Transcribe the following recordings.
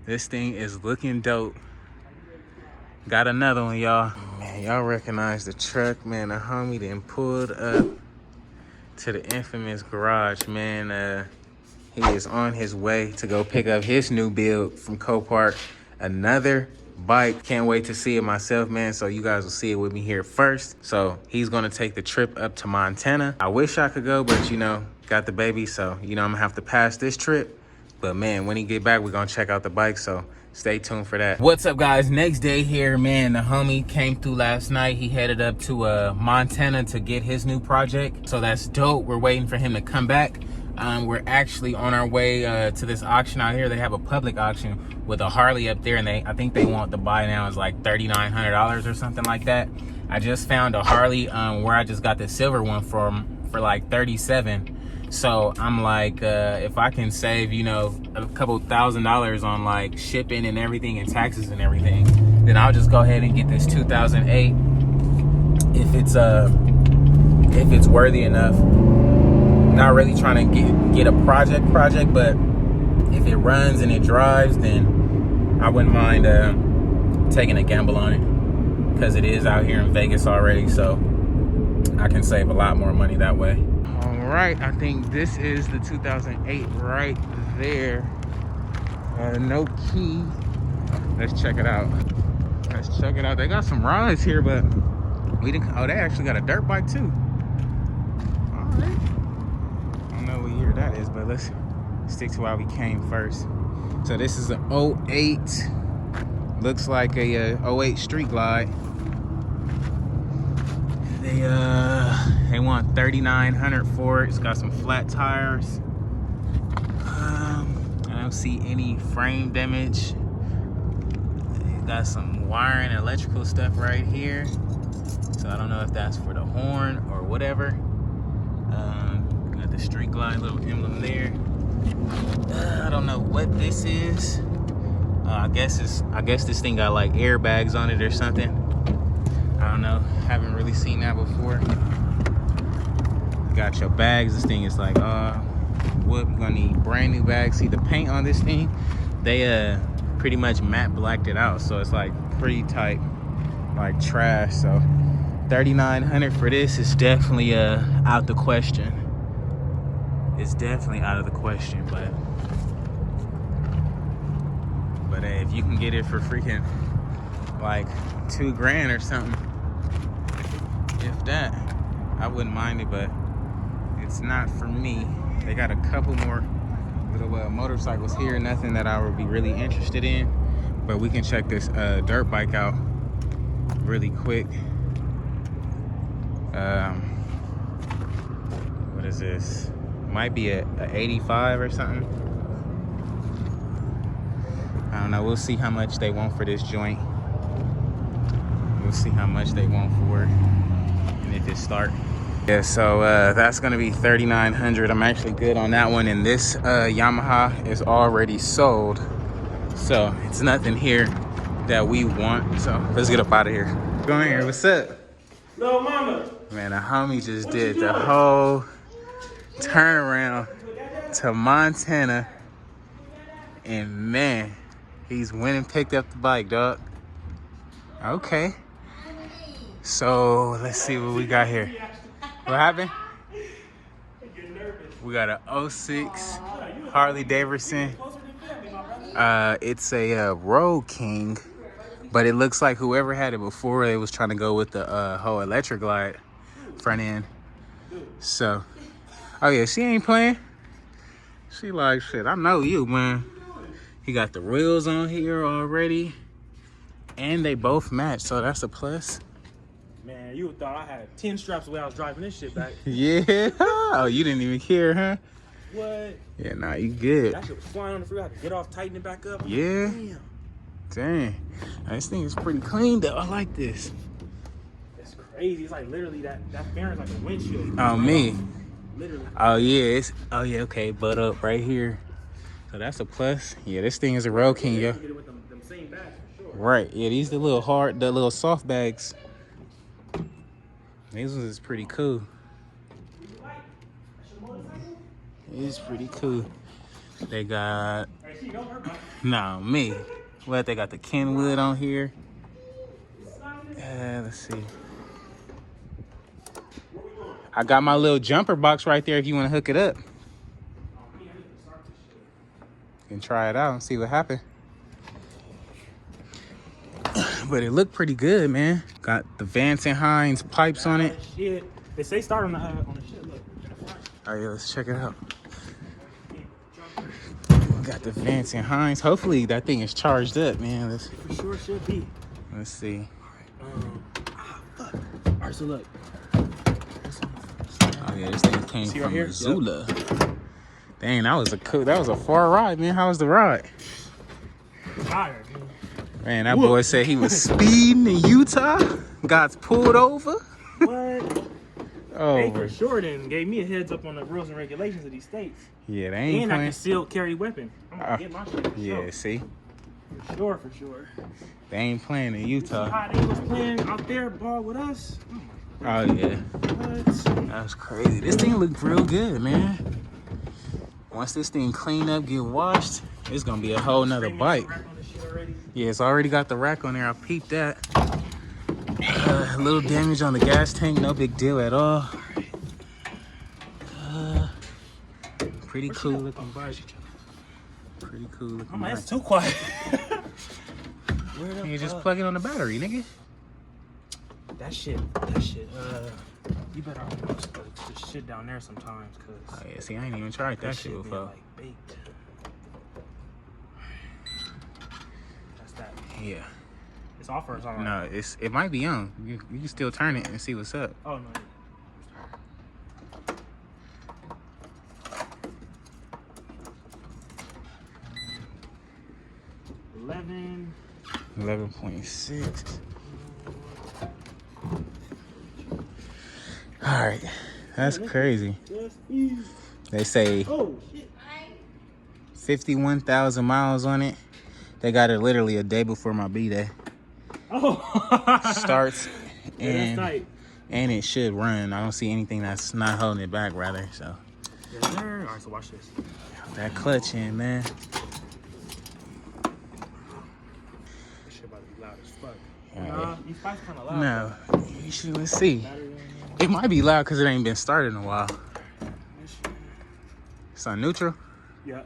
This thing is looking dope. Got another one, y'all. Man, y'all recognize the truck, man. The homie then pulled up to the infamous garage, man. He is on his way to go pick up his new build from Copart. Another bike. Can't wait to see it myself, man. So you guys will see it with me here first. So he's gonna take the trip up to Montana. I wish I could go, but you know, got the baby. So, you know, I'm gonna have to pass this trip. But man, when he get back, we're gonna check out the bike. So stay tuned for that. What's up, guys? Next day here, man. The homie came through last night. He headed up to Montana to get his new project. So that's dope. We're waiting for him to come back. We're actually on our way to this auction out here. They have a public auction with a Harley up there, and I think they want the buy now is like $3,900 or something like that. I just found a Harley where I just got the silver one for like $37. So I'm like, if I can save, you know, a couple $1,000 on like shipping and everything and taxes and everything, then I'll just go ahead and get this 2008 if it's worthy enough. Not really trying to get a project, but if it runs and it drives, then I wouldn't mind taking a gamble on it, because it is out here in Vegas already, so I can save a lot more money that way. All right, I think this is the 2008 right there. No key. Let's check it out. They got some rides here, but we didn't. Oh, they actually got a dirt bike too. All right. I don't know what year that is, but let's stick to why we came first. So this is an 08. Looks like a 08 Street Glide. They want $3,900 for it. It's got some flat tires. I don't see any frame damage. It got some wiring and electrical stuff right here. So I don't know if that's for the horn or whatever. Got the Street Glide little emblem there. I don't know what this is. I guess this thing got like airbags on it or something. I don't know. Haven't really seen that before. Got your bags. This thing is like, whoop, you're gonna need brand new bags. See the paint on this thing? They pretty much matte blacked it out, so it's like pretty tight, like trash. So $3,900 for this is definitely out the question. It's definitely out of the question, but if you can get it for freaking like $2,000 or something, if that, I wouldn't mind it, but it's not for me. They got a couple more little motorcycles here, nothing that I would be really interested in, but we can check this dirt bike out really quick. What is this? Might be a 85 or something. I don't know. We'll see how much they want for this joint. We'll see how much they want for it and if it start. Yeah, so that's gonna be $3,900. I'm actually good on that one, and this Yamaha is already sold, so it's nothing here that we want. So let's get up out of here. Go in here. What's up? No, mama. Man, the homie just did the whole turnaround to Montana, and man, he's went and picked up the bike, dog. Okay, so let's see what we got here. What happened? We got a 06 Harley Davidson. It's a Road King, but it looks like whoever had it before, they was trying to go with the whole electric glide front end. So, oh yeah, she ain't playing. She like, shit, I know you, man. He got the wheels on here already, and they both match, so that's a plus. Man, you thought I had 10 straps the way I was driving this shit back. Yeah. Oh, you didn't even care, huh? What? Yeah, nah, you good. That shit was flying on the freeway. I had to get off, tighten it back up. Yeah. Damn. Dang. This thing is pretty clean, though. I like this. It's crazy. It's like literally that bearing's like a windshield. Oh, me. Literally. Oh, yeah. Oh, yeah, okay. Butt up right here. So that's a plus. Yeah, this thing is a Road King, yo. Get it with them same bags for sure. Right. Yeah, these the little soft bags. These ones is pretty cool. It's pretty cool. They got she know her bike. Nah, me. What, they got the Kenwood on here? Let's see. I got my little jumper box right there if you want to hook it up. You can try it out and see what happens. But it looked pretty good, man. Got the Vance and Hines pipes on it. Shit. They say start on the shit. Look. Oh yeah, let's check it out. Got the Vance and Hines. Hopefully that thing is charged up, man. For sure should be. Let's see. Fuck. Alright, so look. Oh yeah, this thing came from Missoula. Yep. Dang, that was a far ride, man. How was the ride? Tired, man, that boy said he was speeding in Utah. Got pulled over. What? Oh, they for sure then gave me a heads up on the rules and regulations of these states. Yeah, they ain't and playing. I can still carry weapon. I'm gonna get my shit for sure. See? For sure. They ain't playing in Utah. You see how they was playing out there ball with us? Oh yeah. What? That was crazy. This thing looked real good, man. Once this thing clean up, get washed, it's gonna be a whole nother bike. Yeah, it's already got the rack on there. I peeped that. A little damage on the gas tank, no big deal at all. Pretty cool looking bike. Pretty cool looking bike. That's too quiet. You just plug it on the battery, nigga. That shit. You better almost put the shit down there sometimes, cause. Oh yeah, see, I ain't even tried that shit before. Like baked. That's that. Yeah. It's off or it's on? No, it might be on. You can still turn it and see what's up. Oh no. 11.6. All right, that's crazy. They say 51,000 miles on it. They got it literally a day before my B-Day. Oh. Starts and tight. And it should run. I don't see anything that's not holding it back, rather. So. Yes, sir. All right, so watch this. That clutch in, man. This shit about to be loud as fuck. Nah, these pipes kind of loud. No, you should. Let's see. It might be loud because it ain't been started in a while. It's on neutral. Yeah. I'm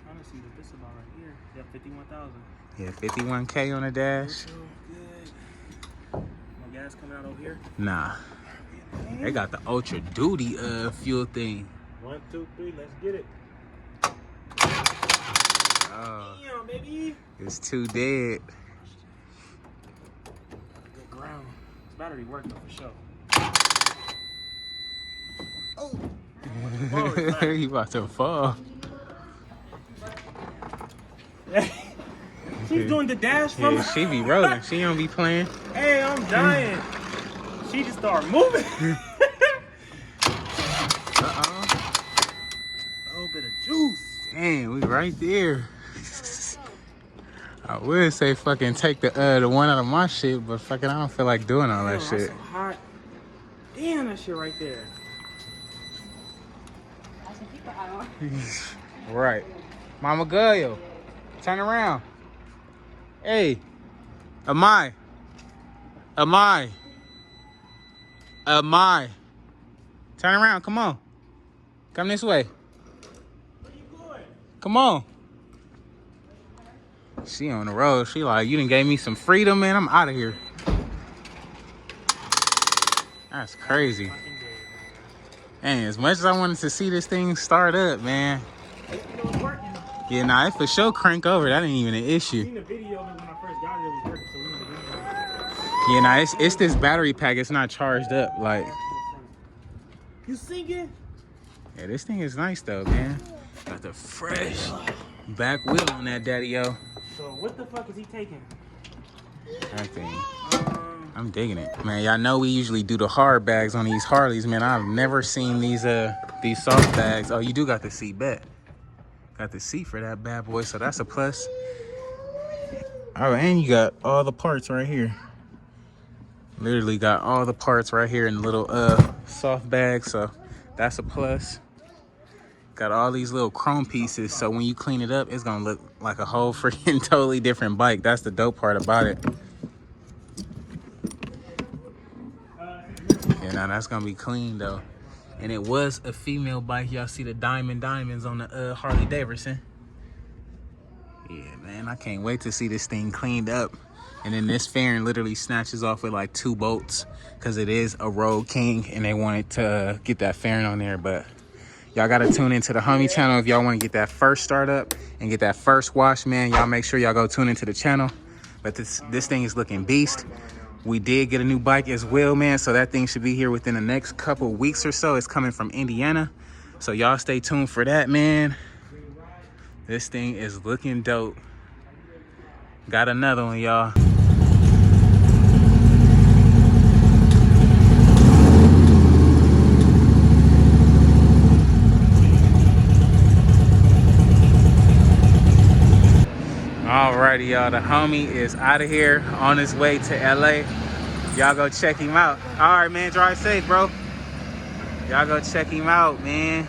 trying to see what this is about right here. Yeah, 51,000. Yeah, 51K on the dash. No gas coming out over here? Nah. They got the ultra duty fuel thing. 1, 2, 3, let's get it. Oh, damn, baby. It's too dead. Good ground. This battery worked though for sure. Oh. You about to fall. She's doing the dash from. Yeah, she be rolling. She don't be playing. Hey, I'm dying. She just started moving. Uh-oh. A little bit of juice. Dang, we right there. I would say fucking take the one out of my shit, but fucking I don't feel like doing all that shit. That's so hot. Damn, that shit right there. Right. Mama Gallo, turn around. Hey, Amai. Turn around, come on. Come this way. Where you going? Come on. She on the road. She like, you done gave me some freedom, man. I'm out of here. That's crazy. And as much as I wanted to see this thing start up, man. Yeah, nah, it for sure crank over. That ain't even an issue. I seen the video when I first got it, it was working, so we need the video. Yeah, nah, it's this battery pack. It's not charged up. Like, you singing? yeah, this thing is nice though, man. Got the fresh back wheel on that daddy-o. So what the fuck is he taking? That thing. I'm digging it, man. Y'all know we usually do the hard bags on these Harleys, man. I've never seen these soft bags. Oh, you do got the seat bet. Got the seat for that bad boy, so that's a plus. Oh, and you got all the parts right here. Literally got all the parts right here in the little soft bag, so that's a plus. Got all these little chrome pieces, so when you clean it up, it's gonna look like a whole freaking totally different bike. That's the dope part about it. Yeah, now that's gonna be clean though. And it was a female bike. Y'all see the diamonds on the Harley Davidson. Yeah, man, I can't wait to see this thing cleaned up. And then this fairing literally snatches off with like 2 bolts because it is a Road King and they wanted to get that fairing on there. But y'all got to tune into the homie channel if y'all want to get that first startup and get that first wash, man. Y'all make sure y'all go tune into the channel. But this thing is looking beast. We did get a new bike as well, man. So that thing should be here within the next couple weeks or so. It's coming from Indiana. So y'all stay tuned for that, man. This thing is looking dope. Got another one, y'all. Alrighty, y'all, the homie is out of here on his way to LA. Y'all go check him out. All right, man, drive safe, bro. Y'all go check him out, man.